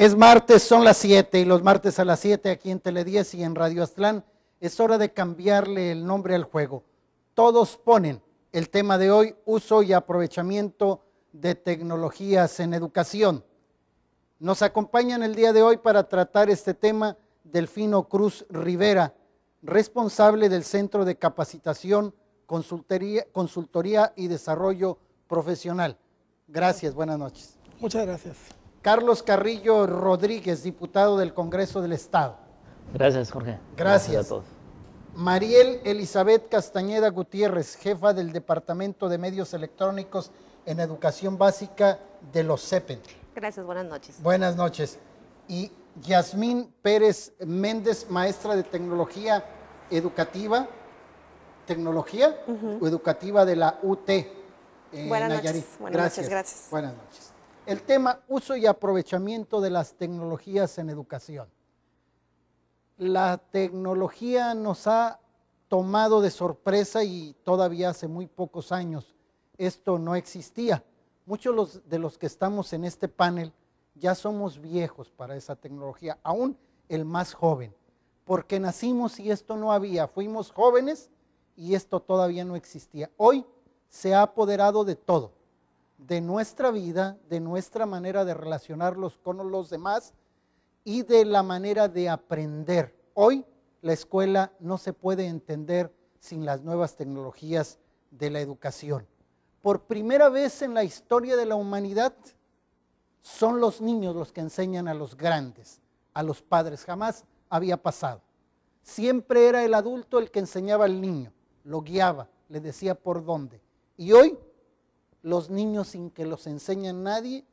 Es martes, son las 7 y los martes a las 7 aquí en Tele10 y en Radio Aztlán es hora de cambiarle el nombre al juego. Todos ponen el tema de hoy, uso y aprovechamiento de tecnologías en educación. Nos acompañan el día de hoy para tratar este tema Delfino Cruz Rivera, responsable del Centro de Capacitación, Consultoría y Desarrollo Profesional. Gracias, buenas noches. Muchas gracias. Carlos Carrillo Rodríguez, diputado del Congreso del Estado. Gracias, Jorge. Gracias A todos. Mariel Elizabeth Castañeda Gutiérrez, jefa del Departamento de Medios Electrónicos en Educación Básica de los CEPEN. Gracias, buenas noches. Buenas noches. Y Yasmín Pérez Méndez, maestra de Tecnología Educativa, o Educativa de la UT. Buenas Nayarit. noches. Buenas noches, gracias. Buenas noches. El tema, uso y aprovechamiento de las tecnologías en educación. La tecnología nos ha tomado de sorpresa y todavía hace muy pocos años esto no existía. Muchos de los que estamos en este panel ya somos viejos para esa tecnología, aún el más joven, porque nacimos y esto no había, fuimos jóvenes y esto todavía no existía. Hoy se ha apoderado de todo, de nuestra vida, de nuestra manera de relacionarnos con los demás y de la manera de aprender. Hoy la escuela no se puede entender sin las nuevas tecnologías de la educación. Por primera vez en la historia de la humanidad, son los niños los que enseñan a los grandes, a los padres. Jamás había pasado. Siempre era el adulto el que enseñaba al niño, lo guiaba, le decía por dónde. Y hoy los niños, sin que los enseñe nadie,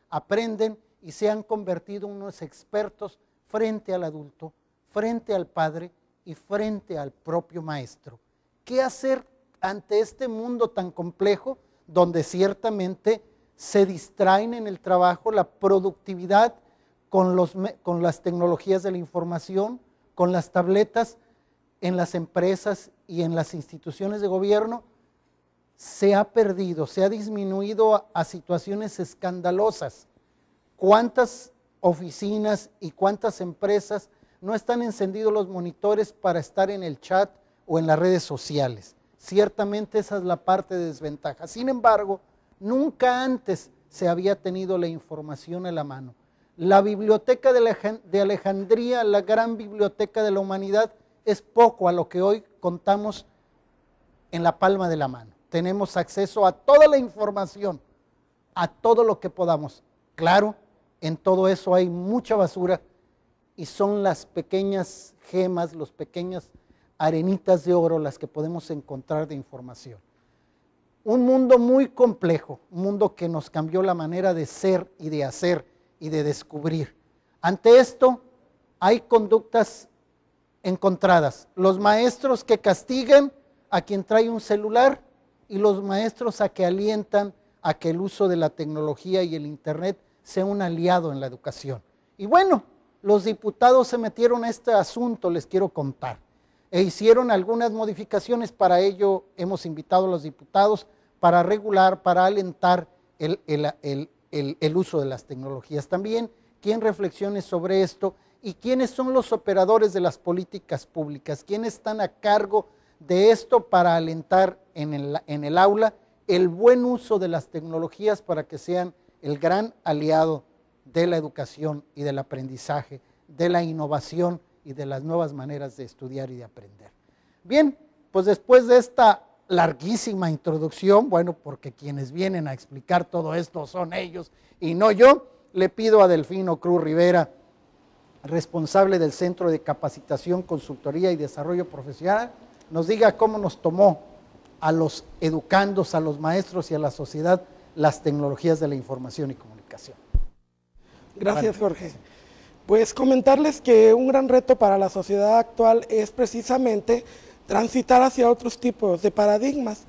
aprenden y se han convertido en unos expertos frente al adulto, frente al padre y frente al propio maestro. ¿Qué hacer ante este mundo tan complejo donde ciertamente se distraen en el trabajo, la productividad con las tecnologías de la información, con las tabletas en las empresas y en las instituciones de gobierno? Se ha perdido, se ha disminuido a situaciones escandalosas. ¿Cuántas oficinas y cuántas empresas no están encendidos los monitores para estar en el chat o en las redes sociales? Ciertamente esa es la parte de desventaja. Sin embargo, nunca antes se había tenido la información a la mano. La biblioteca de Alejandría, la gran biblioteca de la humanidad, es poco a lo que hoy contamos en la palma de la mano. Tenemos acceso a toda la información, a todo lo que podamos. Claro, en todo eso hay mucha basura y son las pequeñas gemas, las pequeñas arenitas de oro las que podemos encontrar de información. Un mundo muy complejo, un mundo que nos cambió la manera de ser y de hacer y de descubrir. Ante esto hay conductas encontradas. Los maestros que castigan a quien trae un celular y los maestros a que alientan a que el uso de la tecnología y el internet sea un aliado en la educación. Y bueno, los diputados se metieron a este asunto, les quiero contar, e hicieron algunas modificaciones. Para ello hemos invitado a los diputados para regular, para alentar el uso de las tecnologías. También quien reflexione sobre esto y quiénes son los operadores de las políticas públicas, quiénes están a cargo de esto para alentar en el aula el buen uso de las tecnologías para que sean el gran aliado de la educación y del aprendizaje, de la innovación y de las nuevas maneras de estudiar y de aprender. Bien, pues después de esta larguísima introducción, bueno, porque quienes vienen a explicar todo esto son ellos y no yo, le pido a Delfino Cruz Rivera, responsable del Centro de Capacitación, Consultoría y Desarrollo Profesional, nos diga cómo nos tomó a los educandos, a los maestros y a la sociedad las tecnologías de la información y comunicación. Gracias, Jorge. Pues comentarles que un gran reto para la sociedad actual es precisamente transitar hacia otros tipos de paradigmas.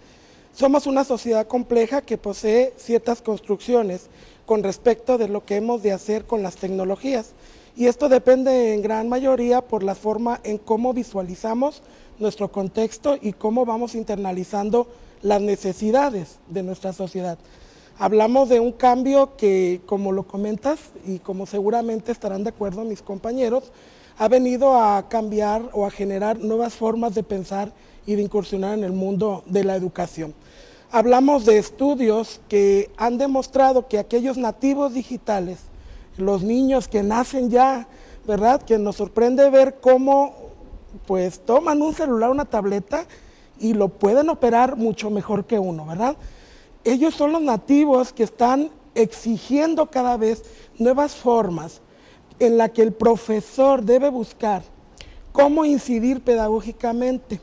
Somos una sociedad compleja que posee ciertas construcciones con respecto de lo que hemos de hacer con las tecnologías, y esto depende en gran mayoría por la forma en cómo visualizamos nuestro contexto y cómo vamos internalizando las necesidades de nuestra sociedad. Hablamos de un cambio que, como lo comentas y como seguramente estarán de acuerdo mis compañeros, ha venido a cambiar o a generar nuevas formas de pensar y de incursionar en el mundo de la educación. Hablamos de estudios que han demostrado que aquellos nativos digitales, los niños que nacen ya, ¿verdad? Que nos sorprende ver cómo pues toman un celular, una tableta y lo pueden operar mucho mejor que uno, ¿verdad? Ellos son los nativos que están exigiendo cada vez nuevas formas en la que el profesor debe buscar cómo incidir pedagógicamente.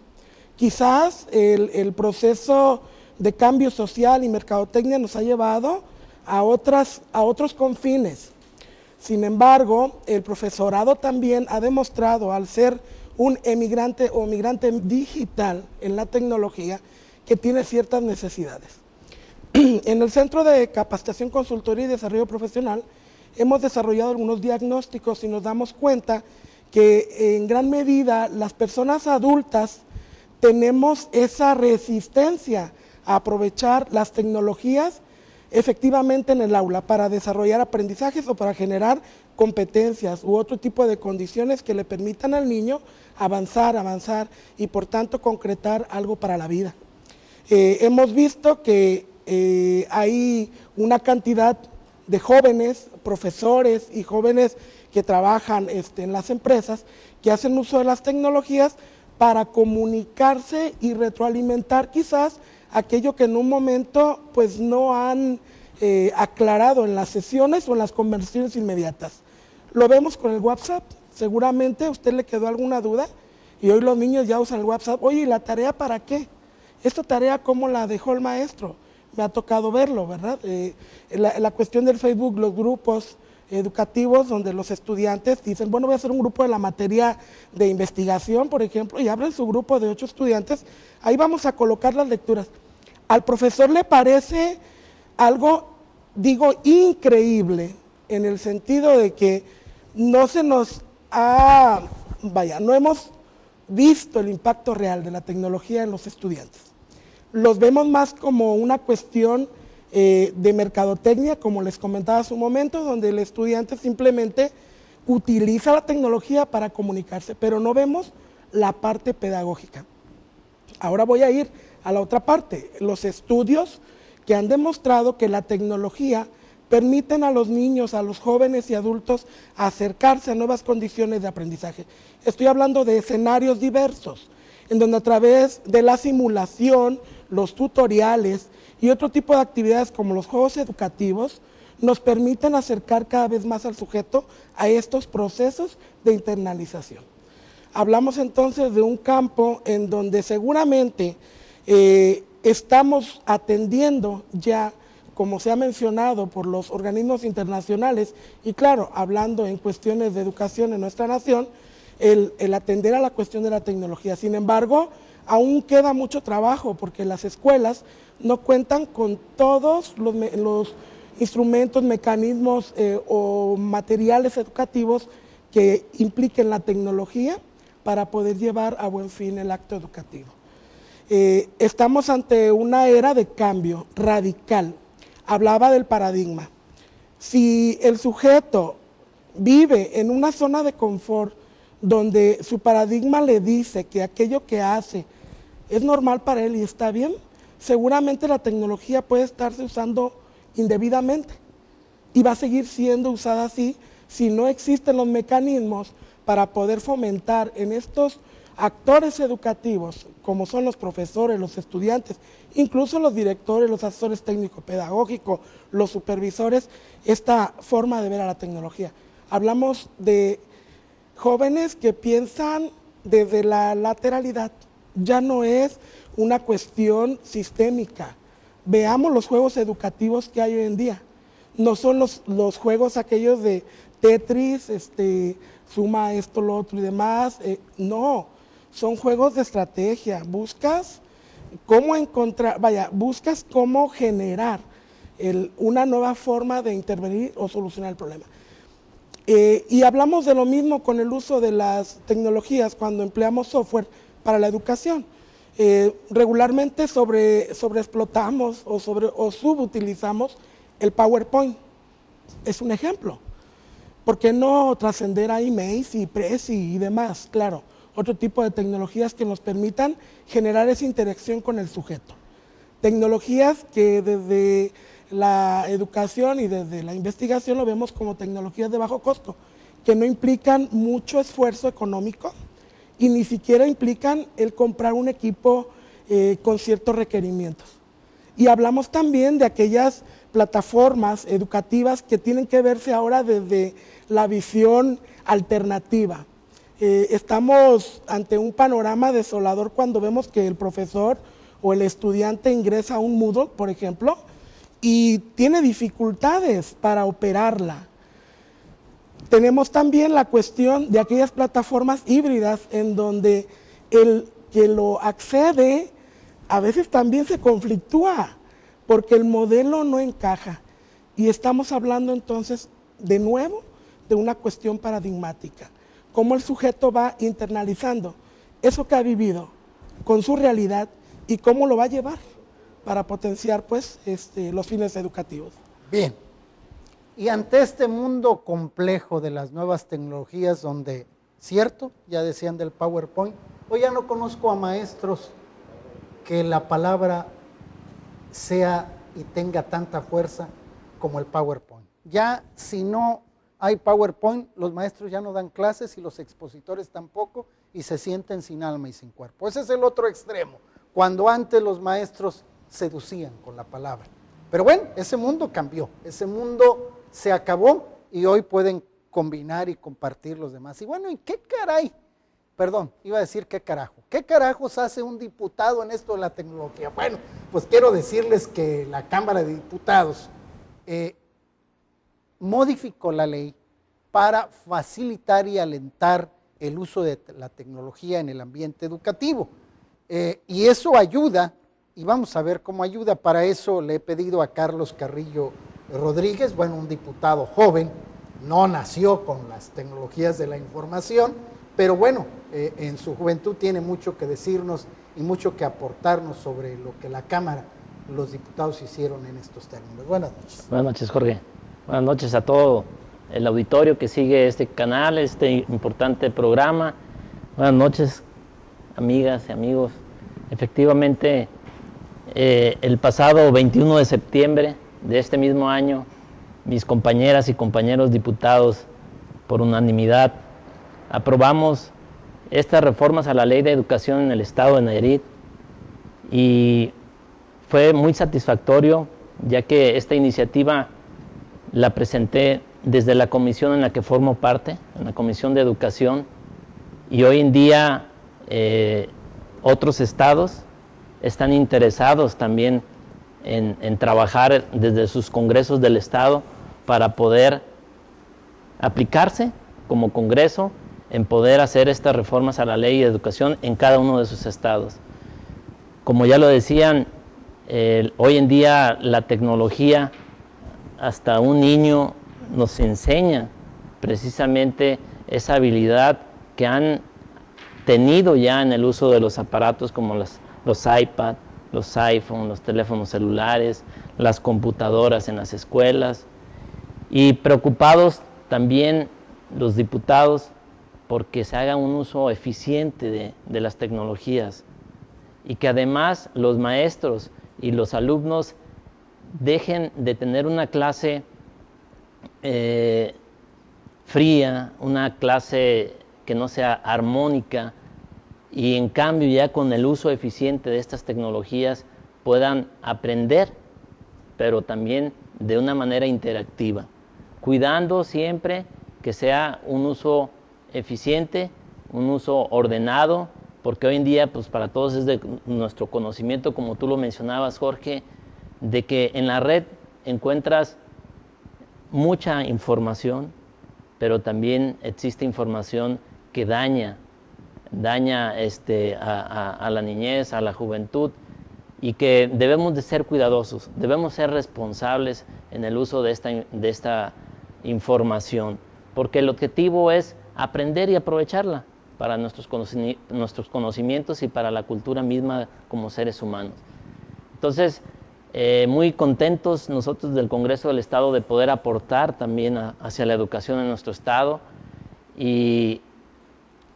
Quizás el proceso de cambio social y mercadotecnia nos ha llevado a otros confines. Sin embargo, el profesorado también ha demostrado, al ser un emigrante o migrante digital en la tecnología, que tiene ciertas necesidades. En el Centro de Capacitación, Consultoría y Desarrollo Profesional hemos desarrollado algunos diagnósticos y nos damos cuenta que en gran medida las personas adultas tenemos esa resistencia a aprovechar las tecnologías efectivamente en el aula para desarrollar aprendizajes o para generar competencias u otro tipo de condiciones que le permitan al niño avanzar y por tanto concretar algo para la vida. Hemos visto que hay una cantidad de jóvenes, profesores y jóvenes que trabajan en las empresas que hacen uso de las tecnologías para comunicarse y retroalimentar quizás aquello que en un momento pues no han aclarado en las sesiones o en las conversaciones inmediatas. Lo vemos con el WhatsApp, seguramente a usted le quedó alguna duda y hoy los niños ya usan el WhatsApp. Oye, ¿y la tarea para qué? ¿Esta tarea cómo la dejó el maestro? Me ha tocado verlo, ¿verdad? La cuestión del Facebook, los grupos educativos donde los estudiantes dicen, bueno, voy a hacer un grupo de la materia de investigación, por ejemplo, y abren su grupo de 8 estudiantes, ahí vamos a colocar las lecturas. Al profesor le parece algo, digo, increíble, en el sentido de que no se nos ha, no hemos visto el impacto real de la tecnología en los estudiantes. Los vemos más como una cuestión de mercadotecnia, como les comentaba hace un momento, donde el estudiante simplemente utiliza la tecnología para comunicarse, pero no vemos la parte pedagógica. Ahora voy a ir a la otra parte, los estudios que han demostrado que la tecnología permiten a los niños, a los jóvenes y adultos acercarse a nuevas condiciones de aprendizaje. Estoy hablando de escenarios diversos, en donde a través de la simulación, los tutoriales y otro tipo de actividades como los juegos educativos nos permiten acercar cada vez más al sujeto a estos procesos de internalización. Hablamos entonces de un campo en donde seguramente estamos atendiendo ya, como se ha mencionado por los organismos internacionales, y claro, hablando en cuestiones de educación en nuestra nación, el atender a la cuestión de la tecnología. Sin embargo, aún queda mucho trabajo porque las escuelas no cuentan con todos los instrumentos, mecanismos o materiales educativos que impliquen la tecnología para poder llevar a buen fin el acto educativo. Estamos ante una era de cambio radical. Hablaba del paradigma. Si el sujeto vive en una zona de confort donde su paradigma le dice que aquello que hace es normal para él y está bien, seguramente la tecnología puede estarse usando indebidamente y va a seguir siendo usada así si no existen los mecanismos para poder fomentar en estos actores educativos, como son los profesores, los estudiantes, incluso los directores, los asesores técnico-pedagógicos, los supervisores, esta forma de ver a la tecnología. Hablamos de jóvenes que piensan desde la lateralidad, ya no es una cuestión sistémica. Veamos los juegos educativos que hay hoy en día. No son los juegos aquellos de Tetris, suma esto, lo otro y demás. No, son juegos de estrategia. Buscas cómo encontrar, buscas cómo generar una nueva forma de intervenir o solucionar el problema. Y hablamos de lo mismo con el uso de las tecnologías cuando empleamos software para la educación. regularmente sobreexplotamos o subutilizamos el PowerPoint. Es un ejemplo. ¿Por qué no trascender a emails y Prezi y demás? Claro, otro tipo de tecnologías que nos permitan generar esa interacción con el sujeto. Tecnologías que desde la educación y desde la investigación lo vemos como tecnologías de bajo costo, que no implican mucho esfuerzo económico y ni siquiera implican el comprar un equipo con ciertos requerimientos. Y hablamos también de aquellas plataformas educativas que tienen que verse ahora desde la visión alternativa. Estamos ante un panorama desolador cuando vemos que el profesor o el estudiante ingresa a un Moodle, por ejemplo, y tiene dificultades para operarla. Tenemos también la cuestión de aquellas plataformas híbridas en donde el que lo accede a veces también se conflictúa porque el modelo no encaja. Y estamos hablando entonces de nuevo de una cuestión paradigmática. Cómo el sujeto va internalizando eso que ha vivido con su realidad y cómo lo va a llevar para potenciar pues, los fines educativos. Bien, y ante este mundo complejo de las nuevas tecnologías donde, cierto, ya decían del PowerPoint, hoy ya no conozco a maestros que la palabra sea y tenga tanta fuerza como el PowerPoint. Ya si no hay PowerPoint, los maestros ya no dan clases y los expositores tampoco y se sienten sin alma y sin cuerpo. Ese es el otro extremo, cuando antes los maestros seducían con la palabra. Pero bueno, ese mundo cambió, ese mundo se acabó y hoy pueden combinar y compartir los demás. Y bueno, ¿y qué caray? Perdón, iba a decir qué carajo. ¿Qué carajos hace un diputado en esto de la tecnología? Bueno, pues quiero decirles que la Cámara de Diputados modificó la ley para facilitar y alentar el uso de la tecnología en el ambiente educativo. Y eso ayuda, y vamos a ver cómo ayuda. Para eso le he pedido a Carlos Carrillo Rodríguez, bueno, un diputado joven, no nació con las tecnologías de la información, pero bueno, en su juventud tiene mucho que decirnos y mucho que aportarnos sobre lo que la Cámara, los diputados hicieron en estos términos. Buenas noches. Buenas noches, Jorge. Buenas noches a todo el auditorio que sigue este canal, este importante programa. Buenas noches, amigas y amigos. Efectivamente, el pasado 21 de septiembre de este mismo año, mis compañeras y compañeros diputados, por unanimidad, aprobamos estas reformas a la Ley de Educación en el Estado de Nayarit y fue muy satisfactorio, ya que esta iniciativa la presenté desde la comisión en la que formo parte, en la Comisión de Educación, y hoy en día otros estados están interesados también en trabajar desde sus congresos del estado para poder aplicarse como congreso en poder hacer estas reformas a la ley de educación en cada uno de sus estados. Como ya lo decían, hoy en día la tecnología, hasta un niño nos enseña precisamente esa habilidad que han tenido ya en el uso de los aparatos como los iPad, los iPhone, los teléfonos celulares, las computadoras en las escuelas, y preocupados también los diputados porque se haga un uso eficiente de las tecnologías y que además los maestros y los alumnos dejen de tener una clase fría, una clase que no sea armónica, y en cambio ya con el uso eficiente de estas tecnologías puedan aprender, pero también de una manera interactiva, cuidando siempre que sea un uso eficiente, un uso ordenado, porque hoy en día pues para todos es de nuestro conocimiento, como tú lo mencionabas, Jorge, de que en la red encuentras mucha información, pero también existe información que daña a la niñez, a la juventud, y que debemos de ser cuidadosos, debemos ser responsables en el uso de esta información, porque el objetivo es aprender y aprovecharla para nuestros conocimientos y para la cultura misma como seres humanos. Entonces, muy contentos nosotros del Congreso del Estado de poder aportar también hacia la educación en nuestro Estado, y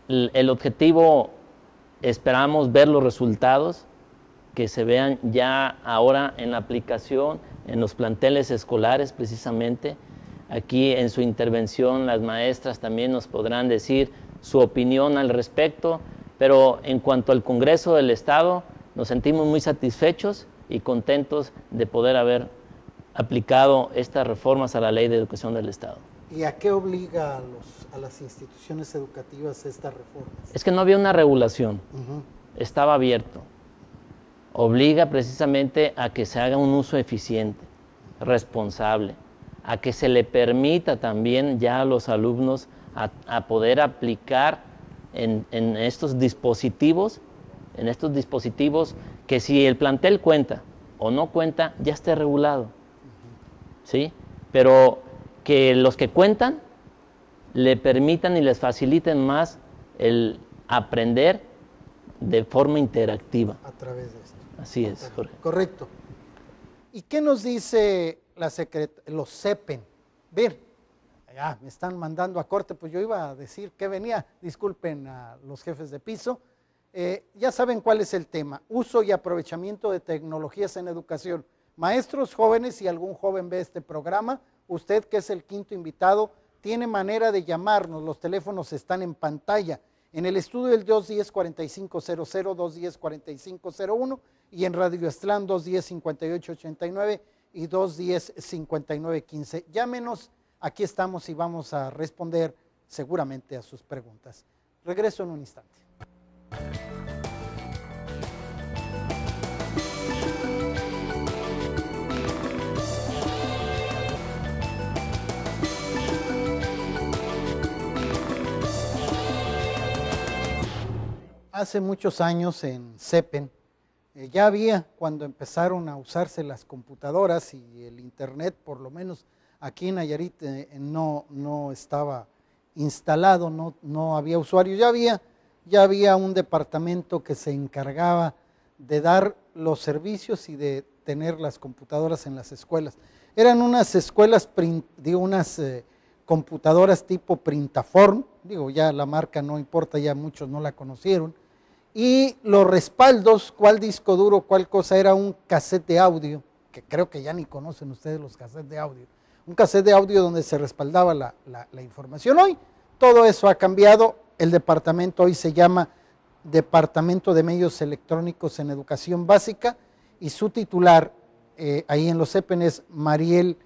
el objetivo, esperamos ver los resultados que se vean ya ahora en la aplicación en los planteles escolares precisamente. Aquí en su intervención las maestras también nos podrán decir su opinión al respecto, pero en cuanto al Congreso del Estado nos sentimos muy satisfechos y contentos de poder haber aplicado estas reformas a la Ley de Educación del Estado. ¿Y a qué obliga a las instituciones educativas estas reformas? Es que no había una regulación, estaba abierto. Obliga precisamente a que se haga un uso eficiente, responsable, a que se le permita también ya a los alumnos a poder aplicar en estos dispositivos, que si el plantel cuenta o no cuenta, ya esté regulado, ¿sí? Pero que los que cuentan le permitan y les faciliten más el aprender de forma interactiva. A través de esto. Así es, Jorge. Correcto. ¿Y qué nos dice los CEPEN? Ver, ya me están mandando a corte, pues yo iba a decir que venía, disculpen a los jefes de piso. Ya saben cuál es el tema: uso y aprovechamiento de tecnologías en educación. Maestros jóvenes, si algún joven ve este programa, usted que es el quinto invitado, tiene manera de llamarnos, los teléfonos están en pantalla. En el estudio el 210-4500, 210-4501 y en Radio Aztlán 210-5889 y 210-5915. Llámenos, aquí estamos y vamos a responder seguramente a sus preguntas. Regreso en un instante. Hace muchos años en CEPEN, ya había, cuando empezaron a usarse las computadoras y el internet, por lo menos aquí en Nayarit no estaba instalado, no había usuarios, ya había un departamento que se encargaba de dar los servicios y de tener las computadoras en las escuelas. Eran unas escuelas, unas computadoras tipo Printaform, ya la marca no importa, ya muchos no la conocieron. Y los respaldos, cuál disco duro, cuál cosa, era un cassette de audio, que creo que ya ni conocen ustedes los cassettes de audio. Un cassette de audio donde se respaldaba la información. Hoy todo eso ha cambiado, el departamento hoy se llama Departamento de Medios Electrónicos en Educación Básica y su titular ahí en los CEPEN es Mariel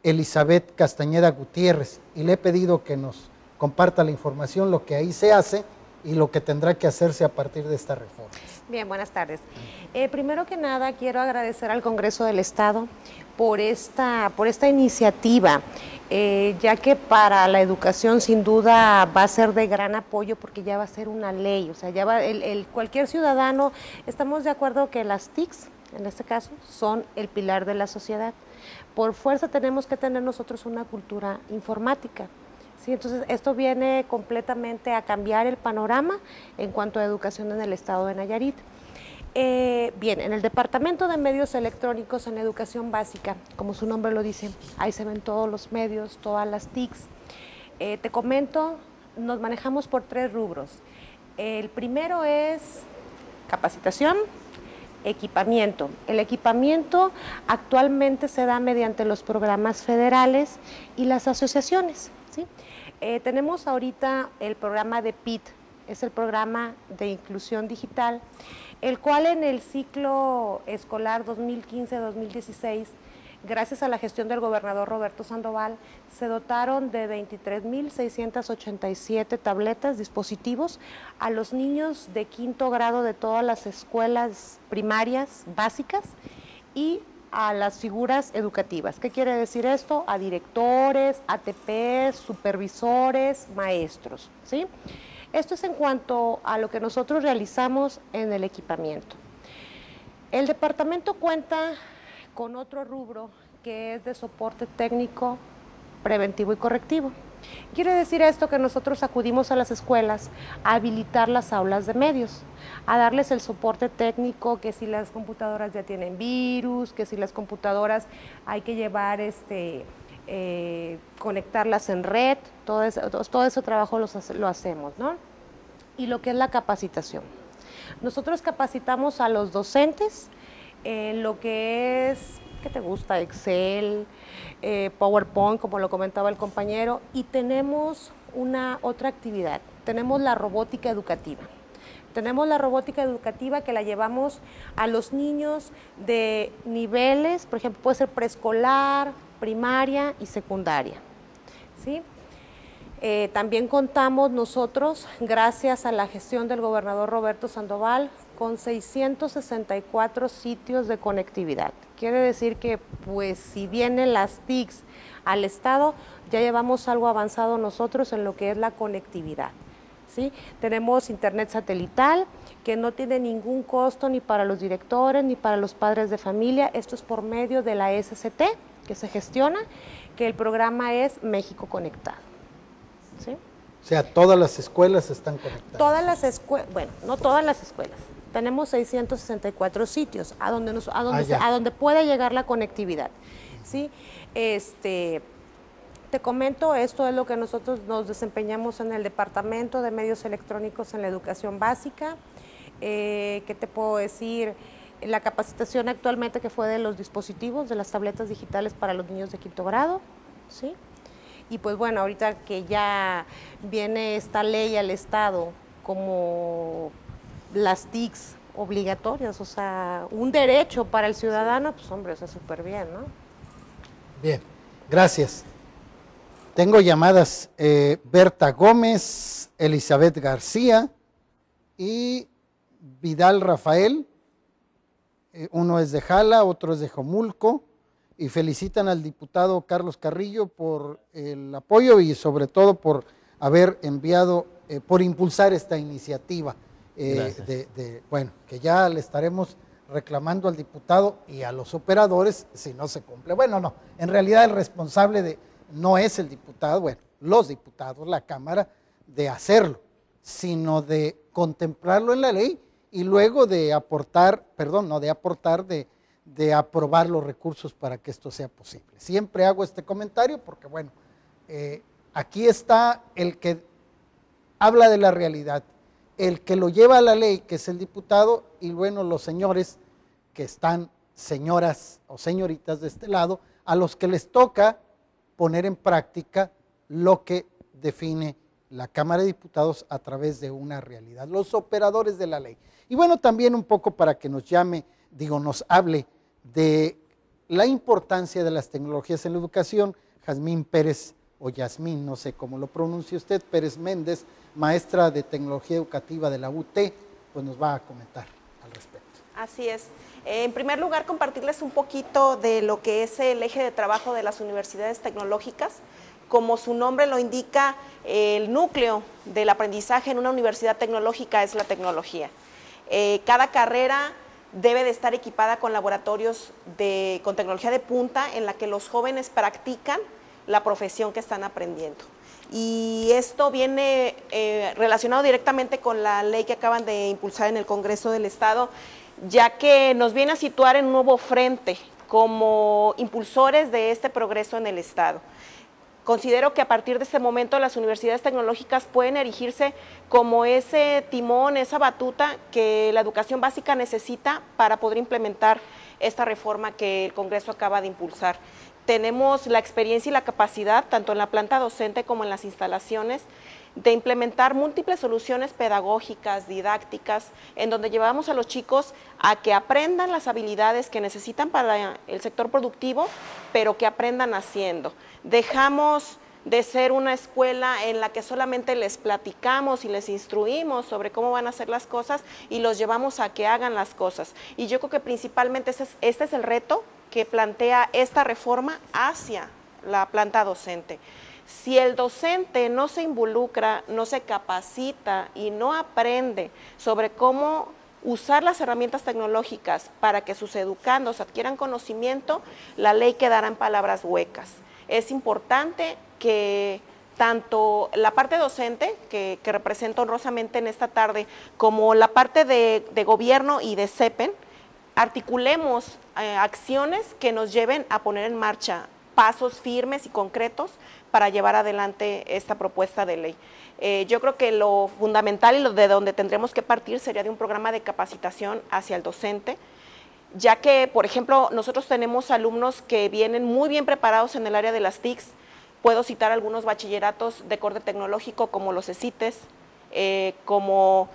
Elizabeth Castañeda Gutiérrez, y le he pedido que nos comparta la información, lo que ahí se hace y lo que tendrá que hacerse a partir de esta reforma. Bien, buenas tardes. Primero que nada, quiero agradecer al Congreso del Estado por esta iniciativa, ya que para la educación sin duda va a ser de gran apoyo porque ya va a ser una ley, o sea, ya va cualquier ciudadano, estamos de acuerdo que las TICs, en este caso, son el pilar de la sociedad. Por fuerza tenemos que tener nosotros una cultura informática. Sí, entonces esto viene completamente a cambiar el panorama en cuanto a educación en el estado de Nayarit. Bien, en el Departamento de Medios Electrónicos en Educación Básica, como su nombre lo dice, ahí se ven todos los medios, todas las TICs. Te comento, nos manejamos por 3 rubros. El primero es capacitación, equipamiento. El equipamiento actualmente se da mediante los programas federales y las asociaciones, ¿sí? Tenemos ahorita el programa de PIT, es el programa de inclusión digital, el cual en el ciclo escolar 2015-2016, gracias a la gestión del gobernador Roberto Sandoval, se dotaron de 23.687 tabletas, dispositivos, a los niños de 5º grado de todas las escuelas primarias básicas y a las figuras educativas. ¿Qué quiere decir esto? A directores, ATPs, supervisores, maestros, ¿sí? Esto es en cuanto a lo que nosotros realizamos en el equipamiento. El departamento cuenta con otro rubro que es de soporte técnico, preventivo y correctivo. Quiere decir esto que nosotros acudimos a las escuelas a habilitar las aulas de medios, a darles el soporte técnico, que si las computadoras ya tienen virus, que si las computadoras hay que llevar, conectarlas en red, todo ese trabajo lo hacemos, ¿no? Y lo que es la capacitación. Nosotros capacitamos a los docentes en lo que es, ¿qué te gusta? Excel, PowerPoint, como lo comentaba el compañero, y tenemos otra actividad, tenemos la robótica educativa. Tenemos la robótica educativa que la llevamos a los niños de niveles, por ejemplo, puede ser preescolar, primaria y secundaria, ¿sí? También contamos nosotros, gracias a la gestión del gobernador Roberto Sandoval, con 664 sitios de conectividad. Quiere decir que, pues, si vienen las TICs al Estado, ya llevamos algo avanzado nosotros en lo que es la conectividad, ¿sí? Tenemos internet satelital, que no tiene ningún costo ni para los directores ni para los padres de familia. Esto es por medio de la SCT, que se gestiona, que el programa es México Conectado, ¿sí? O sea, todas las escuelas están conectadas. Todas las escuelas, bueno, no todas las escuelas. Tenemos 664 sitios a donde puede llegar la conectividad, ¿sí? Te comento, esto es lo que nosotros nos desempeñamos en el Departamento de Medios Electrónicos en la Educación Básica. ¿Qué te puedo decir? La capacitación actualmente que fue de los dispositivos, de las tabletas digitales para los niños de 5º grado, ¿sí? Y pues bueno, ahorita que ya viene esta ley al Estado como las TICs obligatorias, o sea, un derecho para el ciudadano, pues hombre, eso es súper bien, ¿no? Bien, gracias. Tengo llamadas Berta Gómez, Elizabeth García y Vidal Rafael. Uno es de Jala, otro es de Jomulco, y felicitan al diputado Carlos Carrillo por el apoyo y sobre todo por haber enviado, por impulsar esta iniciativa. Bueno, que ya le estaremos reclamando al diputado y a los operadores si no se cumple. Bueno, no, en realidad el responsable no es el diputado, bueno, los diputados, la Cámara, de hacerlo, sino de contemplarlo en la ley y luego de aportar, de aprobar los recursos para que esto sea posible. Siempre hago este comentario porque, bueno, aquí está el que habla de la realidad, el que lo lleva a la ley, que es el diputado, y bueno, los señores que están, señoras o señoritas de este lado, a los que les toca poner en práctica lo que define la Cámara de Diputados a través de una realidad, los operadores de la ley. Y bueno, también un poco para que nos nos hable de la importancia de las tecnologías en la educación, Jazmín Pérez, o Yasmín, no sé cómo lo pronuncia usted, Pérez Méndez, maestra de Tecnología Educativa de la UT, pues nos va a comentar al respecto. Así es. En primer lugar, compartirles un poquito de lo que es el eje de trabajo de las universidades tecnológicas. Como su nombre lo indica, el núcleo del aprendizaje en una universidad tecnológica es la tecnología. Cada carrera debe de estar equipada con laboratorios con tecnología de punta en la que los jóvenes practican la profesión que están aprendiendo. Y esto viene relacionado directamente con la ley que acaban de impulsar en el Congreso del Estado, ya que nos viene a situar en un nuevo frente como impulsores de este progreso en el Estado. Considero que a partir de este momento las universidades tecnológicas pueden erigirse como ese timón, esa batuta que la educación básica necesita para poder implementar esta reforma que el Congreso acaba de impulsar. Tenemos la experiencia y la capacidad, tanto en la planta docente como en las instalaciones, de implementar múltiples soluciones pedagógicas, didácticas, en donde llevamos a los chicos a que aprendan las habilidades que necesitan para el sector productivo, pero que aprendan haciendo. Dejamos de ser una escuela en la que solamente les platicamos y les instruimos sobre cómo van a hacer las cosas y los llevamos a que hagan las cosas. Y yo creo que principalmente este es el reto que plantea esta reforma hacia la planta docente. Si el docente no se involucra, no se capacita y no aprende sobre cómo usar las herramientas tecnológicas para que sus educandos adquieran conocimiento, la ley quedará en palabras huecas. Es importante que tanto la parte docente, que represento honrosamente en esta tarde, como la parte de gobierno y de CEPEN, articulemos acciones que nos lleven a poner en marcha pasos firmes y concretos para llevar adelante esta propuesta de ley. Yo creo que lo fundamental y lo de donde tendremos que partir sería de un programa de capacitación hacia el docente, ya que, por ejemplo, nosotros tenemos alumnos que vienen muy bien preparados en el área de las TICs. Puedo citar algunos bachilleratos de corte tecnológico como los ECITES, como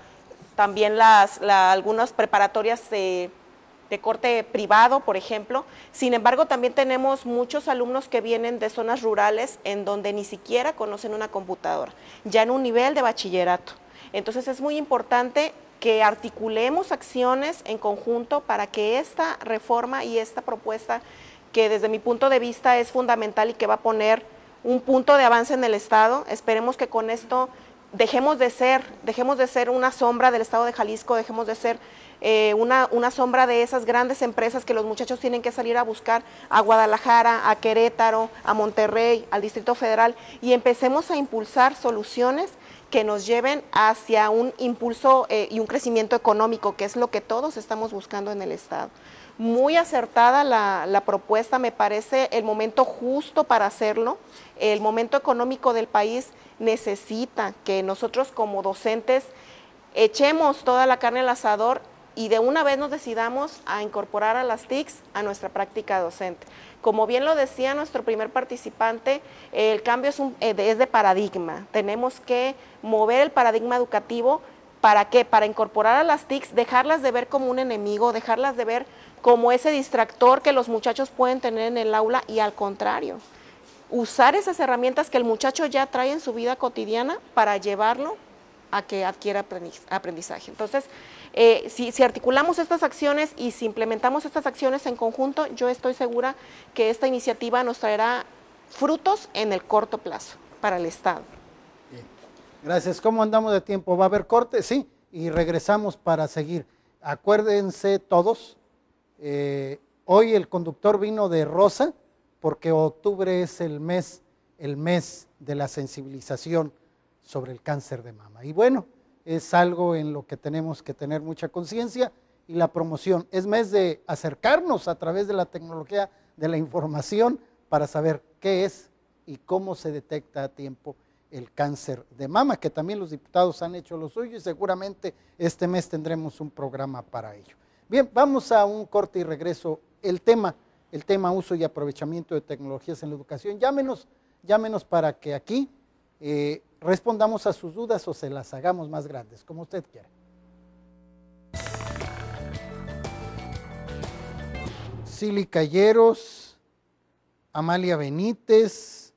también algunas preparatorias de corte privado, por ejemplo. Sin embargo, también tenemos muchos alumnos que vienen de zonas rurales en donde ni siquiera conocen una computadora, ya en un nivel de bachillerato. Entonces es muy importante que articulemos acciones en conjunto para que esta reforma y esta propuesta, que desde mi punto de vista es fundamental y que va a poner un punto de avance en el Estado, esperemos que con esto dejemos de ser una sombra del Estado de Jalisco, dejemos de ser una sombra de esas grandes empresas que los muchachos tienen que salir a buscar a Guadalajara, a Querétaro, a Monterrey, al Distrito Federal, y empecemos a impulsar soluciones que nos lleven hacia un impulso y un crecimiento económico, que es lo que todos estamos buscando en el Estado. Muy acertada la propuesta, me parece el momento justo para hacerlo. El momento económico del país necesita que nosotros como docentes echemos toda la carne al asador y de una vez nos decidamos a incorporar a las TICs a nuestra práctica docente. Como bien lo decía nuestro primer participante, el cambio es de paradigma. Tenemos que mover el paradigma educativo. ¿Para qué? Para incorporar a las TICs, dejarlas de ver como un enemigo, dejarlas de ver como ese distractor que los muchachos pueden tener en el aula, y al contrario, usar esas herramientas que el muchacho ya trae en su vida cotidiana para llevarlo a que adquiera aprendizaje. Entonces, si articulamos estas acciones y si implementamos estas acciones en conjunto, yo estoy segura que esta iniciativa nos traerá frutos en el corto plazo para el Estado. Bien. Gracias. ¿Cómo andamos de tiempo? ¿Va a haber corte? Sí, y regresamos para seguir. Acuérdense todos, hoy el conductor vino de rosa porque octubre es el mes de la sensibilización sobre el cáncer de mama. Y bueno, es algo en lo que tenemos que tener mucha conciencia, y la promoción. Es mes de acercarnos a través de la tecnología de la información para saber qué es y cómo se detecta a tiempo el cáncer de mama, que también los diputados han hecho lo suyo y seguramente este mes tendremos un programa para ello. Bien, vamos a un corte y regreso. El tema uso y aprovechamiento de tecnologías en la educación. Llámenos para que aquí respondamos a sus dudas o se las hagamos más grandes, como usted quiera. Sili Calleros, Amalia Benítez,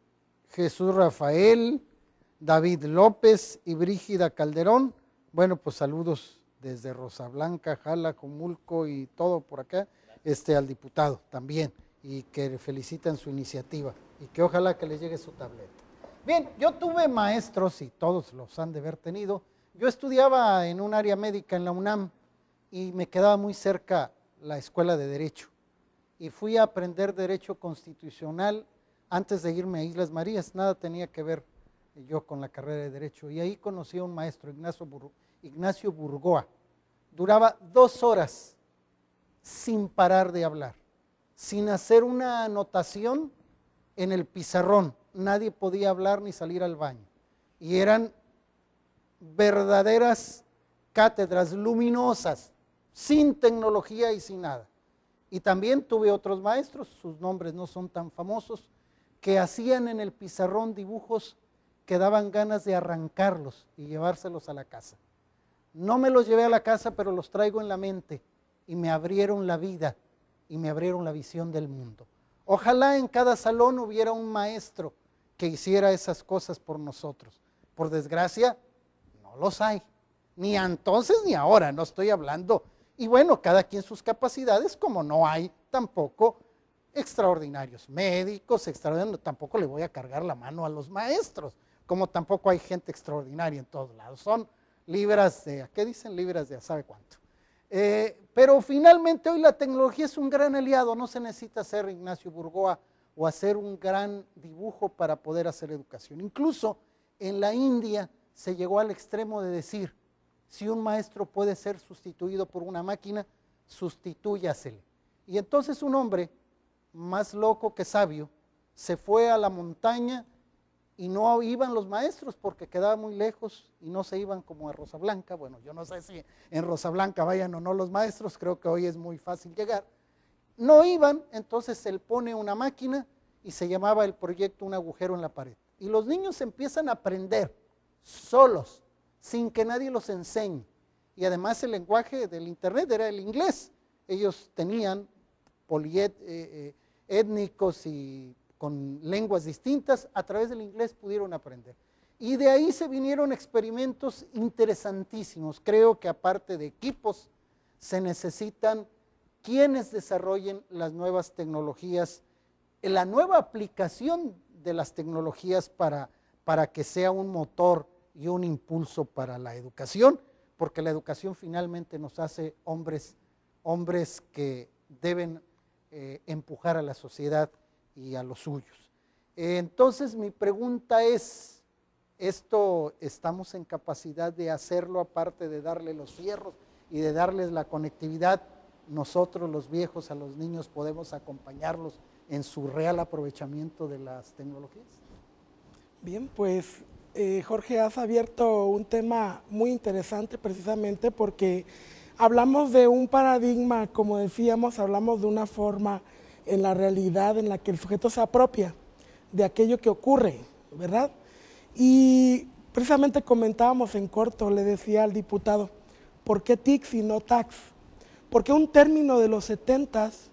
Jesús Rafael, David López y Brígida Calderón. Bueno, pues saludos desde Rosa Blanca, Jala, Comulco y todo por acá, al diputado también, y que felicitan su iniciativa y que ojalá que le llegue su tableta. Bien, yo tuve maestros y todos los han de haber tenido. Yo estudiaba en un área médica en la UNAM y me quedaba muy cerca la escuela de Derecho. Y fui a aprender Derecho Constitucional antes de irme a Islas Marías. Nada tenía que ver yo con la carrera de Derecho. Y ahí conocí a un maestro, Ignacio Burgoa. Duraba 2 horas sin parar de hablar, sin hacer una anotación en el pizarrón. Nadie podía hablar ni salir al baño. Y eran verdaderas cátedras luminosas, sin tecnología y sin nada. Y también tuve otros maestros, sus nombres no son tan famosos, que hacían en el pizarrón dibujos que daban ganas de arrancarlos y llevárselos a la casa. No me los llevé a la casa, pero los traigo en la mente y me abrieron la vida y me abrieron la visión del mundo. Ojalá en cada salón hubiera un maestro que hiciera esas cosas por nosotros. Por desgracia, no los hay. Ni entonces ni ahora, no estoy hablando. Y bueno, cada quien sus capacidades, como no hay tampoco extraordinarios médicos, tampoco le voy a cargar la mano a los maestros, como tampoco hay gente extraordinaria en todos lados. Son libras de, ¿qué dicen? Libras de sabe cuánto. Pero finalmente hoy la tecnología es un gran aliado, no se necesita ser Ignacio Burgoa o hacer un gran dibujo para poder hacer educación. Incluso en la India se llegó al extremo de decir, si un maestro puede ser sustituido por una máquina, sustitúyasele. Y entonces un hombre, más loco que sabio, se fue a la montaña y no iban los maestros porque quedaba muy lejos y no se iban como a Rosa Blanca. Bueno, yo no sé si en Rosa Blanca vayan o no los maestros, creo que hoy es muy fácil llegar. No iban, entonces él pone una máquina y se llamaba el proyecto Un agujero en la pared. Y los niños empiezan a aprender solos, sin que nadie los enseñe. Y además el lenguaje del internet era el inglés. Ellos tenían étnicos y con lenguas distintas, a través del inglés pudieron aprender. Y de ahí se vinieron experimentos interesantísimos. Creo que aparte de equipos, se necesitan quienes desarrollen las nuevas tecnologías, la nueva aplicación de las tecnologías para que sea un motor y un impulso para la educación, porque la educación finalmente nos hace hombres que deben empujar a la sociedad y a los suyos. Entonces mi pregunta es, ¿esto estamos en capacidad de hacerlo aparte de darle los fierros y de darles la conectividad? Nosotros los viejos a los niños podemos acompañarlos en su real aprovechamiento de las tecnologías. Bien, pues Jorge, has abierto un tema muy interesante precisamente porque hablamos de un paradigma, como decíamos, hablamos de una forma en la realidad en la que el sujeto se apropia de aquello que ocurre, ¿verdad? Y precisamente comentábamos en corto, le decía al diputado, ¿por qué TICS y no TACS? Porque un término de los 70s,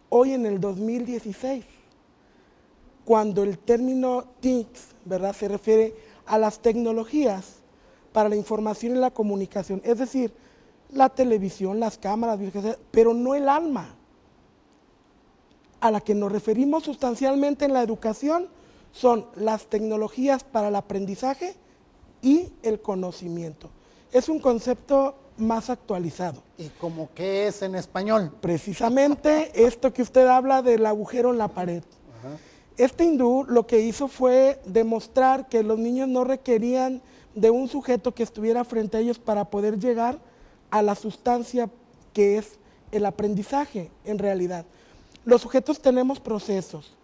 hoy en el 2016, cuando el término TICS, ¿verdad?, se refiere a las tecnologías para la información y la comunicación, es decir, la televisión, las cámaras, pero no el alma. A la que nos referimos sustancialmente en la educación son las tecnologías para el aprendizaje y el conocimiento. Es un concepto más actualizado. ¿Y cómo qué es en español? Precisamente esto que usted habla del agujero en la pared. Ajá. Este hindú lo que hizo fue demostrar que los niños no requerían de un sujeto que estuviera frente a ellos para poder llegar a la sustancia que es el aprendizaje en realidad. Los sujetos tenemos procesos.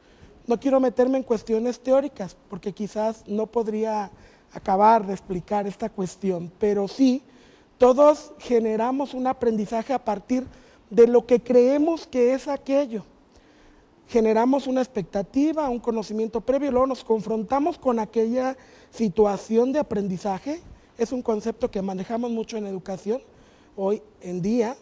No quiero meterme en cuestiones teóricas porque quizás no podría acabar de explicar esta cuestión, pero sí, todos generamos un aprendizaje a partir de lo que creemos que es aquello. Generamos una expectativa, un conocimiento previo, luego nos confrontamos con aquella situación de aprendizaje. Es un concepto que manejamos mucho en educación hoy en día.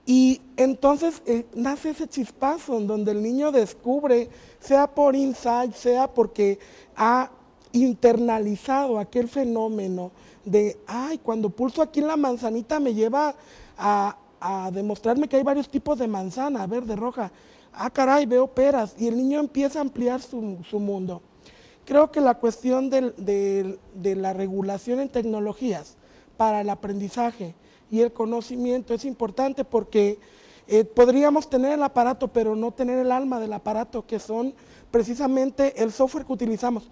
Y entonces nace ese chispazo en donde el niño descubre, sea por insight, sea porque ha internalizado aquel fenómeno de, ay, cuando pulso aquí en la manzanita me lleva a demostrarme que hay varios tipos de manzana, verde, roja. Ah, caray, veo peras. Y el niño empieza a ampliar su mundo. Creo que la cuestión de la regulación en tecnologías para el aprendizaje y el conocimiento es importante porque podríamos tener el aparato, pero no tener el alma del aparato, que son precisamente el software que utilizamos.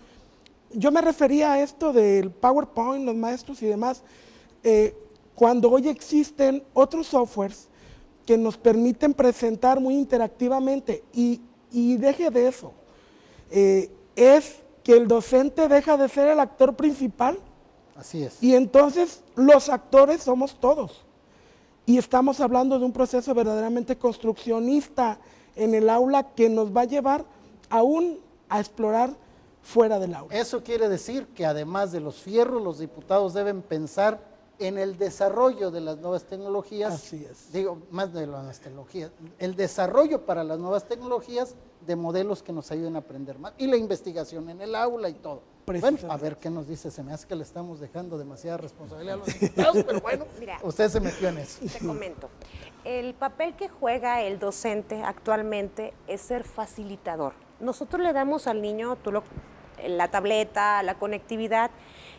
Yo me refería a esto del PowerPoint, los maestros y demás, cuando hoy existen otros softwares que nos permiten presentar muy interactivamente y deje de eso, es que el docente deja de ser el actor principal. Así es. Y entonces los actores somos todos. Y estamos hablando de un proceso verdaderamente construccionista en el aula que nos va a llevar aún a explorar fuera del aula. Eso quiere decir que además de los fierros, los diputados deben pensar en el desarrollo de las nuevas tecnologías. Así es. Digo, más de las nuevas tecnologías, el desarrollo para las nuevas tecnologías de modelos que nos ayuden a aprender más y la investigación en el aula y todo. Bueno, a ver qué nos dice, se me hace que le estamos dejando demasiada responsabilidad a los diputados, pero bueno, mira, usted se metió en eso. Te comento, el papel que juega el docente actualmente es ser facilitador. Nosotros le damos al niño la tableta, la conectividad,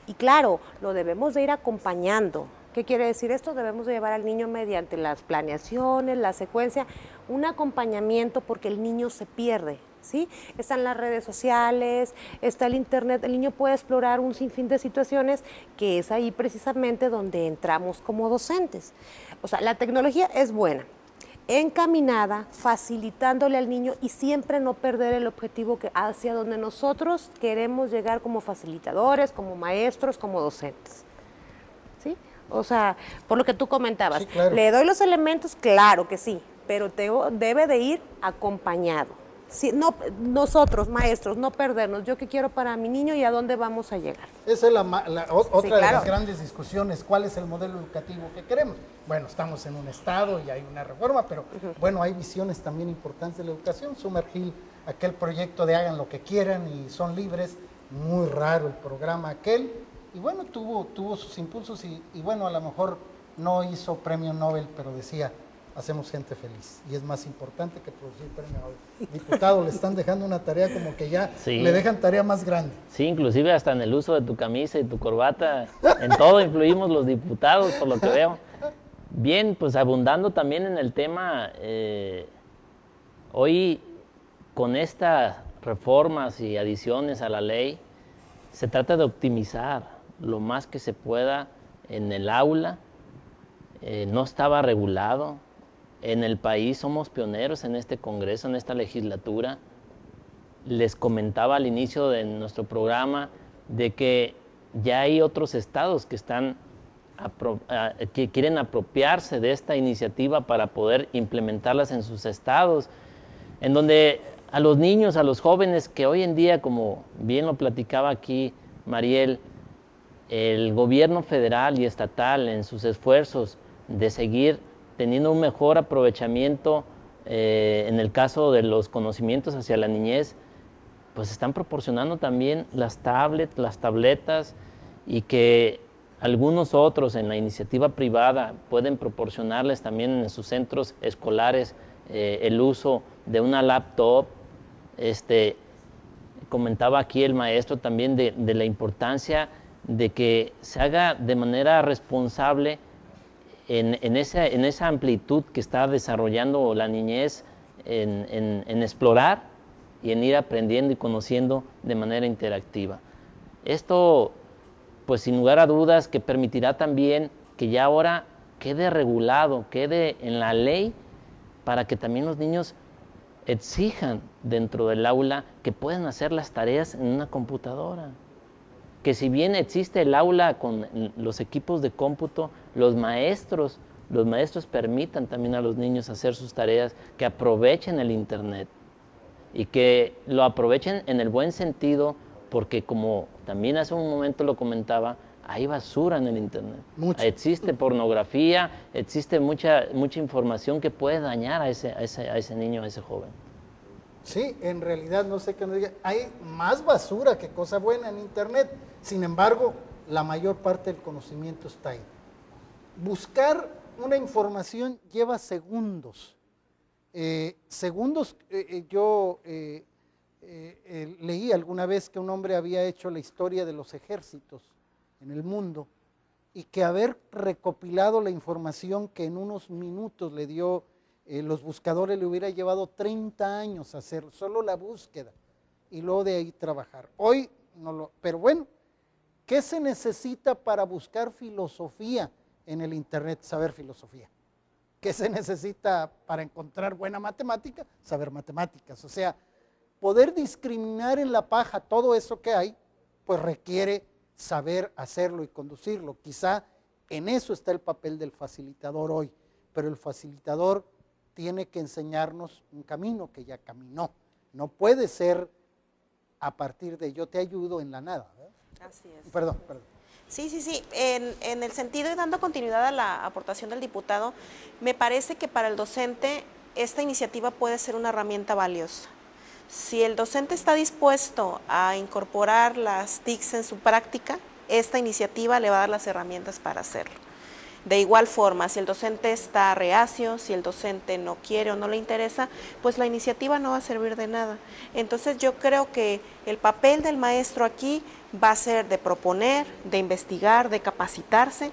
y claro, lo debemos de ir acompañando. ¿Qué quiere decir esto? Debemos de llevar al niño mediante las planeaciones, la secuencia, un acompañamiento porque el niño se pierde. ¿sí? Están las redes sociales, está el internet, el niño puede explorar un sinfín de situaciones que es ahí precisamente donde entramos como docentes. O sea, la tecnología es buena, encaminada, facilitándole al niño y siempre no perder el objetivo hacia donde nosotros queremos llegar como facilitadores, como maestros, como docentes. ¿Sí? O sea, por lo que tú comentabas, sí, claro. ¿Le doy los elementos? Claro que sí, pero debe de ir acompañado. Sí, no, nosotros, maestros, no perdernos. ¿Yo qué quiero para mi niño y a dónde vamos a llegar? Esa es otra sí, de claro. las grandes discusiones. ¿Cuál es el modelo educativo que queremos? Bueno, estamos en un estado y hay una reforma, pero bueno, hay visiones también importantes de la educación. Sumergir aquel proyecto de hagan lo que quieran y son libres, muy raro el programa aquel. Y bueno, tuvo sus impulsos y bueno, a lo mejor no hizo premio Nobel, pero decía, hacemos gente feliz. Y es más importante que producir premio Nobel. Diputado, le están dejando una tarea como que ya le dejan tarea más grande. Sí, inclusive hasta en el uso de tu camisa y tu corbata, en todo influimos los diputados, por lo que veo. Bien, pues abundando también en el tema, hoy con estas reformas y adiciones a la ley, se trata de optimizar lo más que se pueda en el aula. No estaba regulado. En el país somos pioneros en este Congreso, en esta legislatura. Les comentaba al inicio de nuestro programa de que ya hay otros estados que que quieren apropiarse de esta iniciativa para poder implementarlas en sus estados, en donde a los niños, a los jóvenes que hoy en día, como bien lo platicaba aquí Mariel, el gobierno federal y estatal en sus esfuerzos de seguir teniendo un mejor aprovechamiento en el caso de los conocimientos hacia la niñez, pues están proporcionando también las tabletas y que algunos otros en la iniciativa privada pueden proporcionarles también en sus centros escolares el uso de una laptop. Comentaba aquí el maestro también de la importancia de que se haga de manera responsable en esa amplitud que está desarrollando la niñez, en explorar y en ir aprendiendo y conociendo de manera interactiva. Esto, pues sin lugar a dudas, que permitirá también que ya ahora quede regulado, quede en la ley, para que también los niños exijan dentro del aula que pueden hacer las tareas en una computadora. Que si bien existe el aula con los equipos de cómputo, los maestros permitan también a los niños hacer sus tareas, que aprovechen el internet y que lo aprovechen en el buen sentido, porque como también hace un momento lo comentaba, hay basura en el internet. Mucho. Existe pornografía, existe mucha información que puede dañar a ese niño, a ese joven. Sí, en realidad, no sé qué nos diga, hay más basura que cosa buena en internet. Sin embargo, la mayor parte del conocimiento está ahí. Buscar una información lleva segundos. Yo leí alguna vez que un hombre había hecho la historia de los ejércitos en el mundo y que haber recopilado la información que en unos minutos le dio los buscadores, le hubiera llevado 30 años hacer solo la búsqueda y luego de ahí trabajar. Hoy no lo, pero bueno, ¿qué se necesita para buscar filosofía en el internet? Saber filosofía. ¿Qué se necesita para encontrar buena matemática? Saber matemáticas. O sea, poder discriminar en la paja todo eso que hay, pues requiere saber hacerlo y conducirlo. Quizá en eso está el papel del facilitador hoy, pero el facilitador tiene que enseñarnos un camino que ya caminó. No puede ser a partir de yo te ayudo en la nada, ¿verdad? Así es. Perdón. Sí. En el sentido y dando continuidad a la aportación del diputado, me parece que para el docente esta iniciativa puede ser una herramienta valiosa. Si el docente está dispuesto a incorporar las TICs en su práctica, esta iniciativa le va a dar las herramientas para hacerlo. De igual forma, si el docente está reacio, si el docente no quiere o no le interesa, pues la iniciativa no va a servir de nada. Entonces yo creo que el papel del maestro aquí va a ser de proponer, de investigar, de capacitarse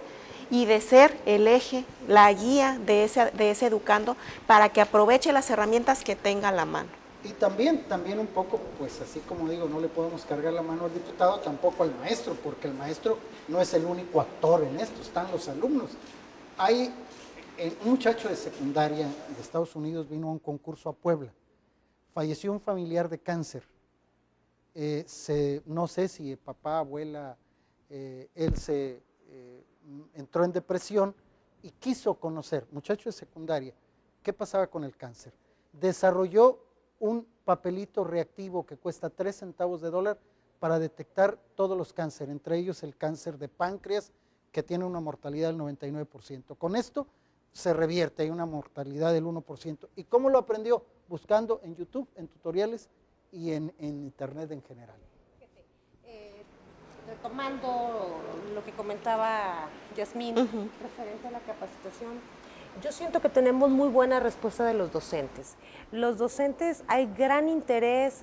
y de ser el eje, la guía de ese educando para que aproveche las herramientas que tenga a la mano. Y también un poco, pues así como digo, no le podemos cargar la mano al diputado, tampoco al maestro, porque el maestro no es el único actor en esto, están los alumnos. Hay un muchacho de secundaria de Estados Unidos vino a un concurso a Puebla, falleció un familiar de cáncer, no sé si papá, abuela, él se entró en depresión y quiso conocer, muchacho de secundaria, qué pasaba con el cáncer. Desarrolló un papelito reactivo que cuesta 3 centavos de dólar para detectar todos los cánceres, entre ellos el cáncer de páncreas, que tiene una mortalidad del 99%. Con esto se revierte, hay una mortalidad del 1%. ¿Y cómo lo aprendió? Buscando en YouTube, en tutoriales y en internet en general. Retomando lo que comentaba Yasmín, referente a la capacitación, yo siento que tenemos muy buena respuesta de los docentes. Los docentes hay gran interés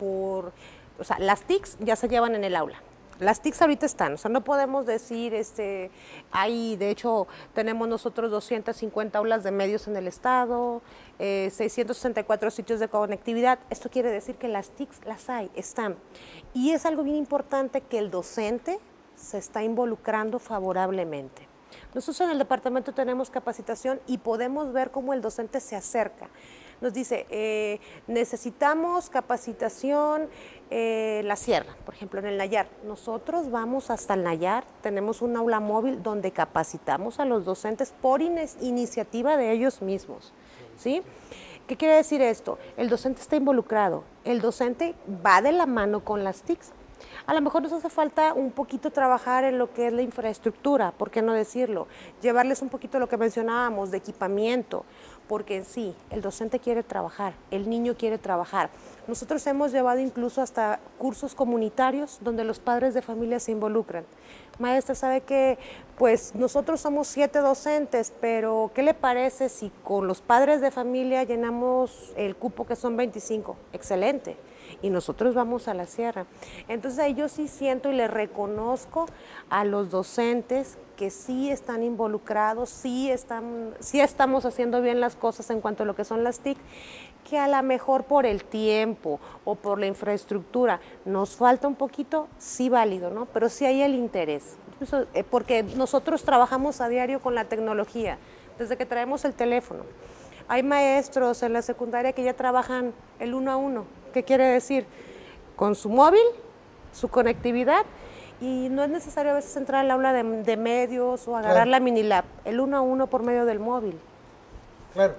o sea, las TICs ya se llevan en el aula. Las TICs ahorita están, o sea, no podemos decir, de hecho, tenemos nosotros 250 aulas de medios en el estado, 664 sitios de conectividad. Esto quiere decir que las TICs las hay, están. Y es algo bien importante que el docente se está involucrando favorablemente. Nosotros en el departamento tenemos capacitación y podemos ver cómo el docente se acerca. Nos dice, necesitamos capacitación La Sierra, por ejemplo, en el Nayar. Nosotros vamos hasta el Nayar, tenemos un aula móvil donde capacitamos a los docentes por iniciativa de ellos mismos, ¿sí? ¿Qué quiere decir esto? El docente está involucrado, el docente va de la mano con las TICs. A lo mejor nos hace falta un poquito trabajar en lo que es la infraestructura, ¿por qué no decirlo? Llevarles un poquito lo que mencionábamos de equipamiento, porque en sí, el docente quiere trabajar, el niño quiere trabajar. Nosotros hemos llevado incluso hasta cursos comunitarios donde los padres de familia se involucran. Maestra, ¿sabe que pues nosotros somos 7 docentes, pero ¿qué le parece si con los padres de familia llenamos el cupo que son 25? Excelente. Y nosotros vamos a la sierra. Entonces ahí yo sí siento y le reconozco a los docentes que sí están involucrados, sí estamos haciendo bien las cosas en cuanto a lo que son las TIC, que a lo mejor por el tiempo o por la infraestructura nos falta un poquito, sí válido, ¿no? Pero sí hay el interés, porque nosotros trabajamos a diario con la tecnología, desde que traemos el teléfono. Hay maestros en la secundaria que ya trabajan el 1 a 1. ¿Qué quiere decir? Con su móvil, su conectividad, y no es necesario a veces entrar al aula de medios o agarrar la mini lab, el 1 a 1 por medio del móvil. Claro,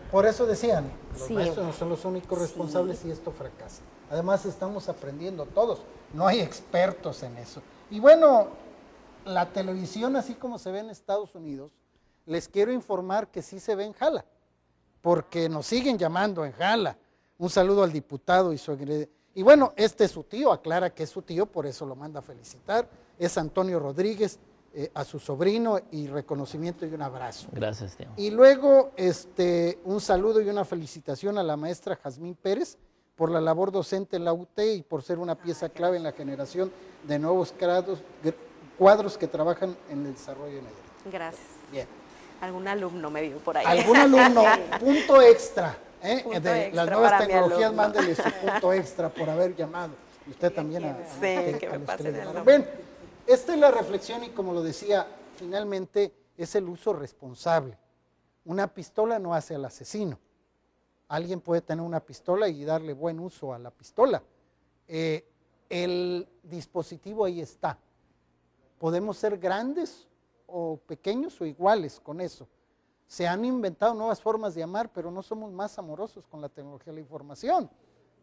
por eso decían, los maestros no son los únicos responsables y esto fracasa. Además estamos aprendiendo todos, no hay expertos en eso. Y bueno, la televisión así como se ve en Estados Unidos, les quiero informar que sí se ve en Jala, porque nos siguen llamando en Jala. Un saludo al diputado y su heredero. Y bueno, este es su tío, aclara que es su tío, por eso lo manda a felicitar. Es Antonio Rodríguez, a su sobrino, y reconocimiento y un abrazo. Gracias, tío. Y luego un saludo y una felicitación a la maestra Jazmín Pérez por la labor docente en la UT y por ser una pieza clave en la generación de nuevos cuadros que trabajan en el desarrollo de Nayarit. Gracias. Bien. Algún alumno me vio por ahí. Algún alumno, punto extra. Punto de extra las nuevas para mi tecnologías, alumno. mándele su punto extra por haber llamado. Y usted también que me pasen el nombre. Ven, esta es la reflexión y como lo decía, finalmente es el uso responsable. Una pistola no hace al asesino. Alguien puede tener una pistola y darle buen uso a la pistola. El dispositivo ahí está. Podemos ser grandes o pequeños o iguales con eso. Se han inventado nuevas formas de amar, pero no somos más amorosos con la tecnología de la información.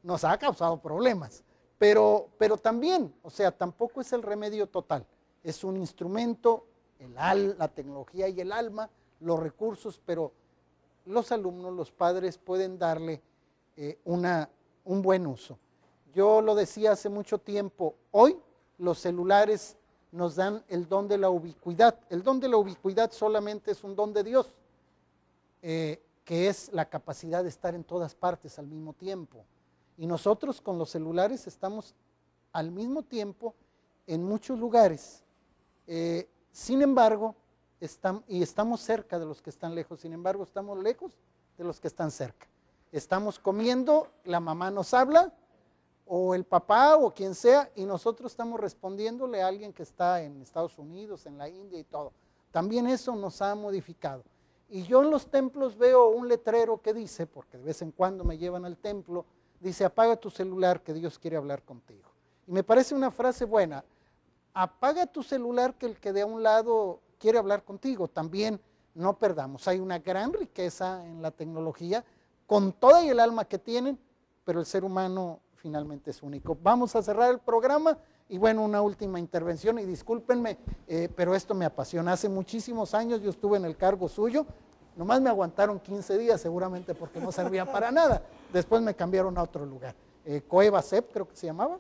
Nos ha causado problemas, pero también, o sea, tampoco es el remedio total. Es un instrumento, la tecnología y el alma, los recursos, pero los alumnos, los padres pueden darle un buen uso. Yo lo decía hace mucho tiempo, hoy los celulares nos dan el don de la ubicuidad. El don de la ubicuidad solamente es un don de Dios, que es la capacidad de estar en todas partes al mismo tiempo. Y nosotros con los celulares estamos al mismo tiempo en muchos lugares. Sin embargo, estamos cerca de los que están lejos, sin embargo, estamos lejos de los que están cerca. Estamos comiendo, la mamá nos habla, o el papá, o quien sea, y nosotros estamos respondiéndole a alguien que está en Estados Unidos, en la India y todo. También eso nos ha modificado. Y yo en los templos veo un letrero que dice, porque de vez en cuando me llevan al templo, dice, apaga tu celular que Dios quiere hablar contigo. Y me parece una frase buena. Apaga tu celular que el que de a un lado quiere hablar contigo. También no perdamos. Hay una gran riqueza en la tecnología, con toda y el alma que tienen, pero el ser humano finalmente es único. Vamos a cerrar el programa y bueno, una última intervención y discúlpenme, pero esto me apasiona. Hace muchísimos años yo estuve en el cargo suyo, nomás me aguantaron 15 días seguramente porque no servía para nada. Después me cambiaron a otro lugar. Coeva CEP creo que se llamaba.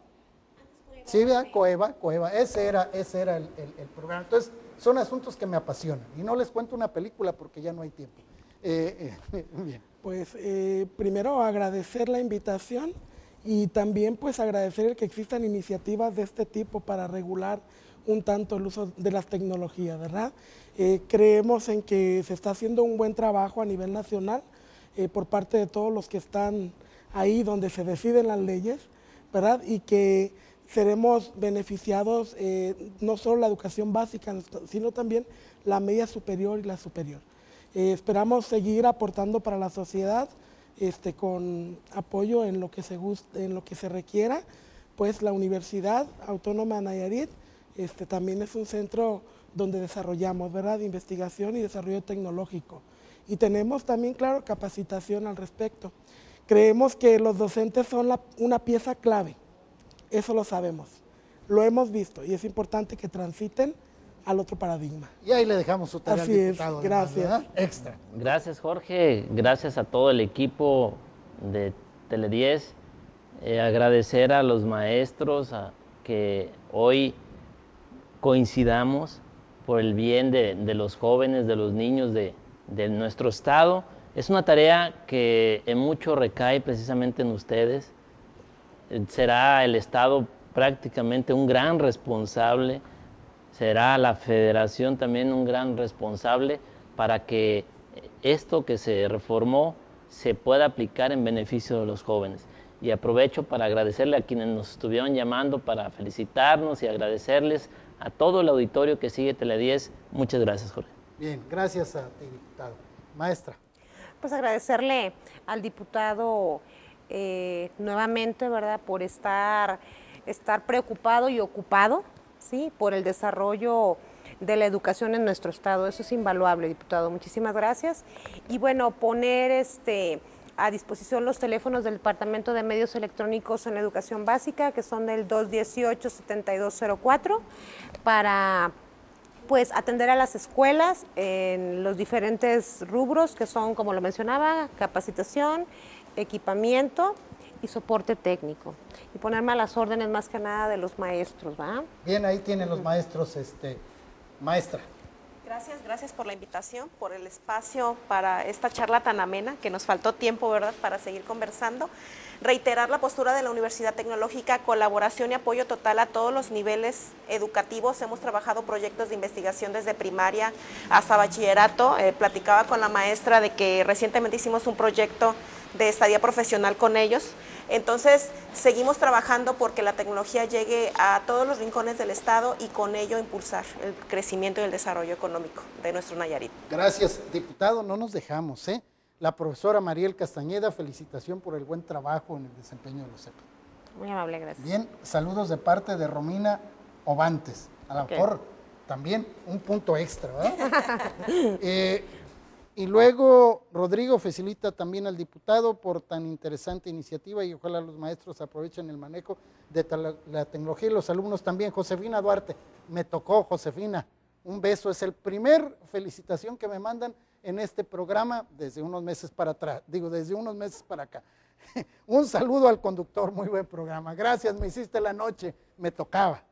Sí, ¿verdad? Coeva, ese era el programa. Entonces, son asuntos que me apasionan. Y no les cuento una película porque ya no hay tiempo. Bien. Pues primero agradecer la invitación y también pues agradecer el que existan iniciativas de este tipo para regular un tanto el uso de las tecnologías, ¿verdad? Creemos en que se está haciendo un buen trabajo a nivel nacional por parte de todos los que están ahí donde se deciden las leyes, ¿verdad? Y que seremos beneficiados no solo la educación básica, sino también la media superior y la superior. Esperamos seguir aportando para la sociedad con apoyo en lo que se requiera, pues la Universidad Autónoma de Nayarit también es un centro donde desarrollamos, ¿verdad?, de investigación y desarrollo tecnológico. Y tenemos también, claro, capacitación al respecto. Creemos que los docentes son una pieza clave. Eso lo sabemos, lo hemos visto y es importante que transiten al otro paradigma. Y ahí le dejamos su tarea al diputado. Así es, gracias. Además, extra. Gracias, Jorge, gracias a todo el equipo de Tele10. Agradecer a los maestros que hoy coincidamos por el bien de los jóvenes, de los niños de nuestro estado. Es una tarea que en mucho recae precisamente en ustedes. Será el Estado prácticamente un gran responsable, será la Federación también un gran responsable para que esto que se reformó se pueda aplicar en beneficio de los jóvenes. Y aprovecho para agradecerle a quienes nos estuvieron llamando, para felicitarnos y agradecerles a todo el auditorio que sigue Tele10. Muchas gracias, Jorge. Bien, gracias a ti, diputado. Maestra. Pues agradecerle al diputado nuevamente, ¿verdad?, por estar preocupado y ocupado, ¿sí?, por el desarrollo de la educación en nuestro estado. Eso es invaluable, diputado. Muchísimas gracias. Y bueno, poner a disposición los teléfonos del Departamento de Medios Electrónicos en la Educación Básica, que son del 218-7204, para pues atender a las escuelas en los diferentes rubros que son, como lo mencionaba, capacitación, equipamiento y soporte técnico, y ponerme a las órdenes más que nada de los maestros, ¿va? Bien, ahí tienen los maestros, maestra. Gracias por la invitación, por el espacio para esta charla tan amena, que nos faltó tiempo, ¿verdad?, para seguir conversando. Reiterar la postura de la Universidad Tecnológica, colaboración y apoyo total a todos los niveles educativos. Hemos trabajado proyectos de investigación desde primaria hasta bachillerato. Platicaba con la maestra de que recientemente hicimos un proyecto de estadía profesional con ellos. Entonces, seguimos trabajando porque la tecnología llegue a todos los rincones del estado y con ello impulsar el crecimiento y el desarrollo económico de nuestro Nayarit. Gracias, diputado, no nos dejamos, ¿eh? La profesora Mariel Castañeda, felicitación por el buen trabajo en el desempeño de los CEP. Muy amable, gracias. Bien, saludos de parte de Romina Obantes. A lo mejor también un punto extra, ¿verdad? Y luego Rodrigo felicita también al diputado por tan interesante iniciativa y ojalá los maestros aprovechen el manejo de la tecnología y los alumnos también. Josefina Duarte, me tocó, Josefina, un beso, es el primer felicitación que me mandan en este programa desde unos meses para atrás, desde unos meses para acá. Un saludo al conductor, muy buen programa. Gracias, me hiciste la noche, me tocaba.